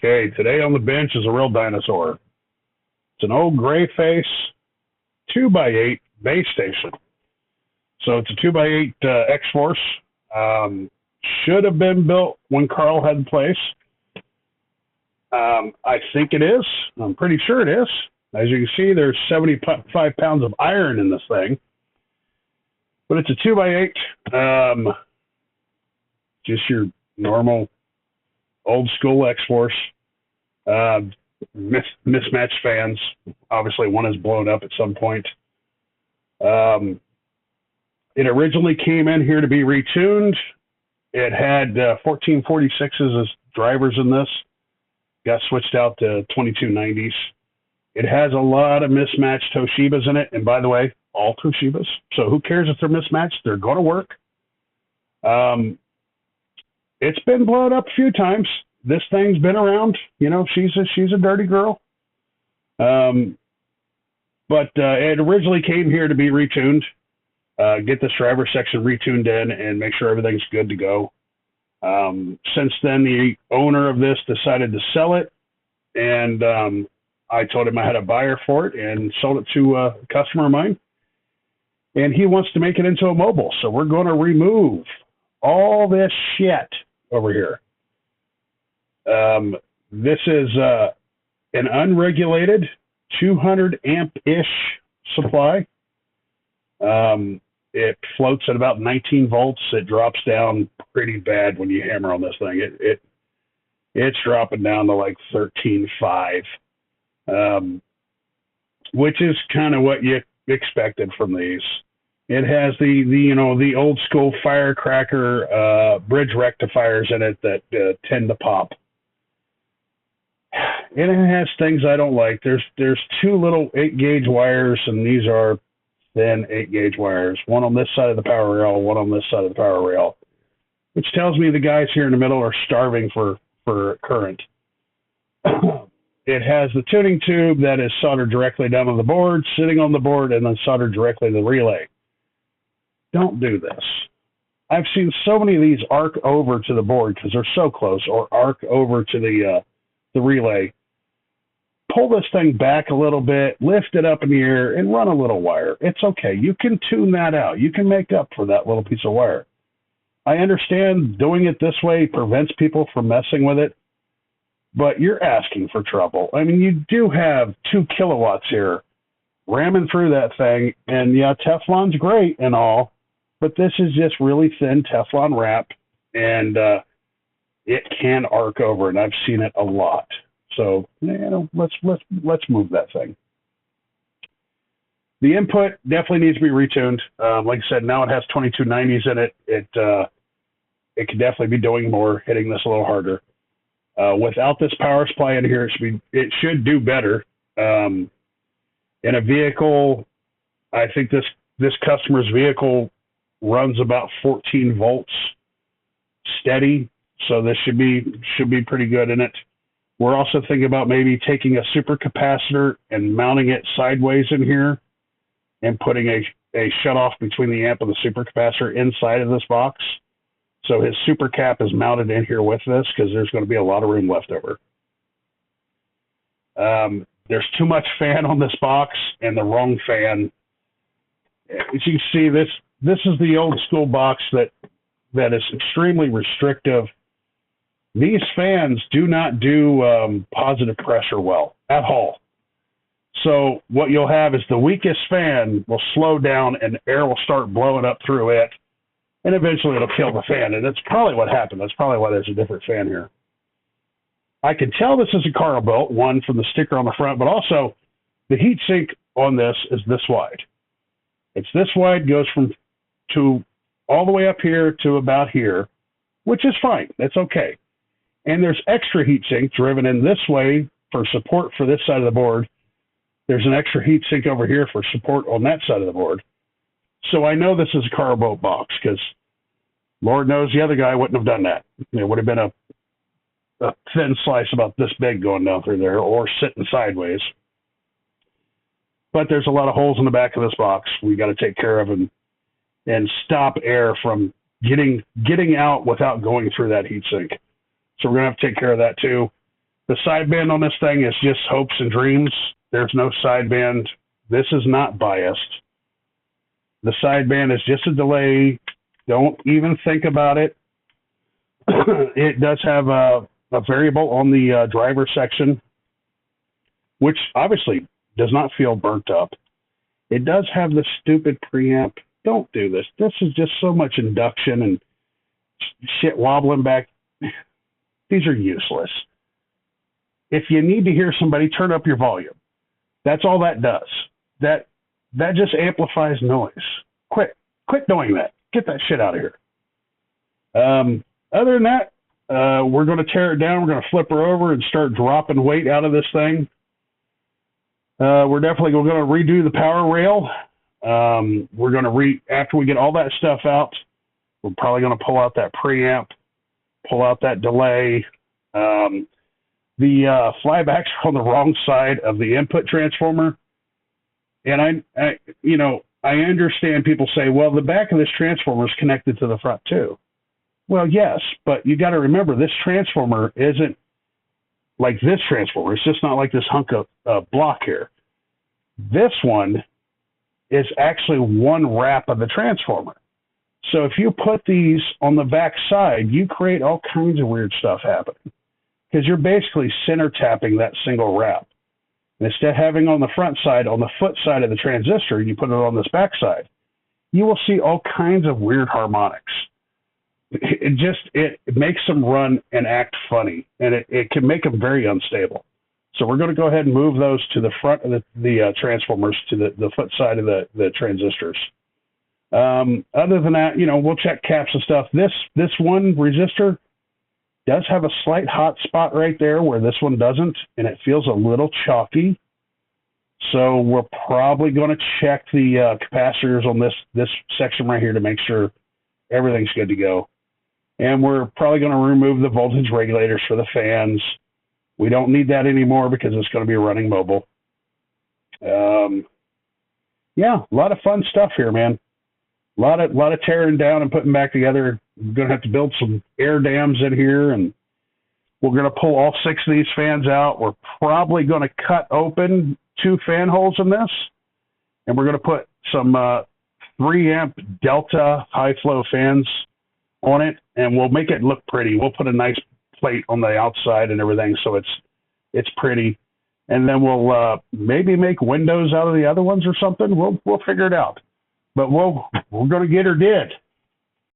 Okay, today on the bench is a real dinosaur. It's an old gray face 2x8 base station. So it's a 2x8 X-Force. Should have been built when Carl had the place. I think it is. I'm pretty sure it is. As you can see, there's 75 pounds of iron in this thing. But it's a 2x8. Just your normal old school X-Force. Mismatched fans. Obviously, one is blown up at some point. It originally came in here to be retuned. It had 1446s as drivers in this. Got switched out to 2290s. It has a lot of mismatched Toshibas in it. And by the way, all Toshibas. So who cares if they're mismatched? They're going to work. It's been blown up a few times. This thing's been around. You know, she's a dirty girl. But it originally came here to be retuned. Get this driver section retuned in and make sure everything's good to go. Since then, the owner of this decided to sell it, and I told him I had a buyer for it and sold it to a customer of mine. And he wants to make it into a mobile, so we're going to remove all this shit over here. This is an unregulated 200 amp-ish supply. It floats at about 19 volts. It drops down pretty bad when you hammer on this thing. It's dropping down to like 13.5, which is kind of what you expected from these. It has the old school firecracker bridge rectifiers in it that tend to pop. And it has things I don't like. There's two little 8-gauge wires, and these are thin 8-gauge wires. One on this side of the power rail, one on this side of the power rail, which tells me the guys here in the middle are starving for current. It has the tuning tube that is soldered directly down on the board, sitting on the board, and then soldered directly to the relay. Don't do this. I've seen so many of these arc over to the board because they're so close, or arc over to the relay. Pull this thing back a little bit, lift it up in the air, and run a little wire. It's okay. You can tune that out. You can make up for that little piece of wire. I understand doing it this way prevents people from messing with it, but you're asking for trouble. I mean, you do have 2 kilowatts here ramming through that thing, and yeah, Teflon's great and all, but this is just really thin Teflon wrap, and it can arc over, and I've seen it a lot. So, let's move that thing. The input definitely needs to be retuned. Like I said, now it has 2290s in it. It could definitely be doing more, hitting this a little harder. Without this power supply in here, it should do better. In a vehicle, I think this customer's vehicle runs about 14 volts steady, so this should be pretty good in it. We're also thinking about maybe taking a supercapacitor and mounting it sideways in here and putting a shutoff between the amp and the supercapacitor inside of this box. So his super cap is mounted in here with this because there's going to be a lot of room left over. There's too much fan on this box and the wrong fan. As you can see, this is the old school box that is extremely restrictive. These fans do not do positive pressure well at all. So what you'll have is the weakest fan will slow down and air will start blowing up through it, and eventually it'll kill the fan. And that's probably what happened. That's probably why there's a different fan here. I can tell this is a Carl built, one from the sticker on the front, but also the heat sink on this is this wide. It's this wide, goes to all the way up here to about here, which is fine. That's okay. And there's extra heat sink driven in this way for support for this side of the board. There's an extra heat sink over here for support on that side of the board. So I know this is a Carl boat box because Lord knows the other guy wouldn't have done that. There would have been a thin slice about this big going down through there or sitting sideways. But there's a lot of holes in the back of this box we got to take care of and stop air from getting out without going through that heat sink. So we're going to have to take care of that too. The sideband on this thing is just hopes and dreams. There's no sideband. This is not biased. The sideband is just a delay. Don't even think about it. It does have a variable on the driver section, which obviously does not feel burnt up. It does have the stupid preamp. Don't do this. This is just so much induction and shit wobbling back. These are useless. If you need to hear somebody, turn up your volume. That's all that does. That just amplifies noise. Quit doing that. Get that shit out of here. Other than that, we're going to tear it down. We're going to flip her over and start dropping weight out of this thing. We're definitely going to redo the power rail. We're going to after we get all that stuff out, we're probably going to pull out that preamp, pull out that delay. The flybacks are on the wrong side of the input transformer. And I understand people say, well, the back of this transformer is connected to the front too. Well, yes, but you got to remember this transformer isn't like this transformer. It's just not like this hunk of block here. This one is actually one wrap of the transformer. So if you put these on the back side, you create all kinds of weird stuff happening because you're basically center tapping that single wrap. And instead of having on the front side, on the foot side of the transistor, you put it on this back side, you will see all kinds of weird harmonics. It makes them run and act funny, and it can make them very unstable. So we're going to go ahead and move those to the front of the transformers, to the foot side of the transistors. Other than that, we'll check caps and stuff. This one resistor does have a slight hot spot right there where this one doesn't, and it feels a little chalky. So we're probably going to check the capacitors on this section right here to make sure everything's good to go. And we're probably going to remove the voltage regulators for the fans. We don't need that anymore because it's going to be running mobile. Yeah, a lot of fun stuff here, man. A lot of tearing down and putting back together. We're going to have to build some air dams in here, and we're going to pull all 6 of these fans out. We're probably going to cut open 2 fan holes in this, and we're going to put some 3 amp Delta high flow fans on it, and we'll make it look pretty. We'll put a nice plate on the outside and everything so it's pretty, and then we'll maybe make windows out of the other ones or something. We'll figure it out. But we're going to get her did.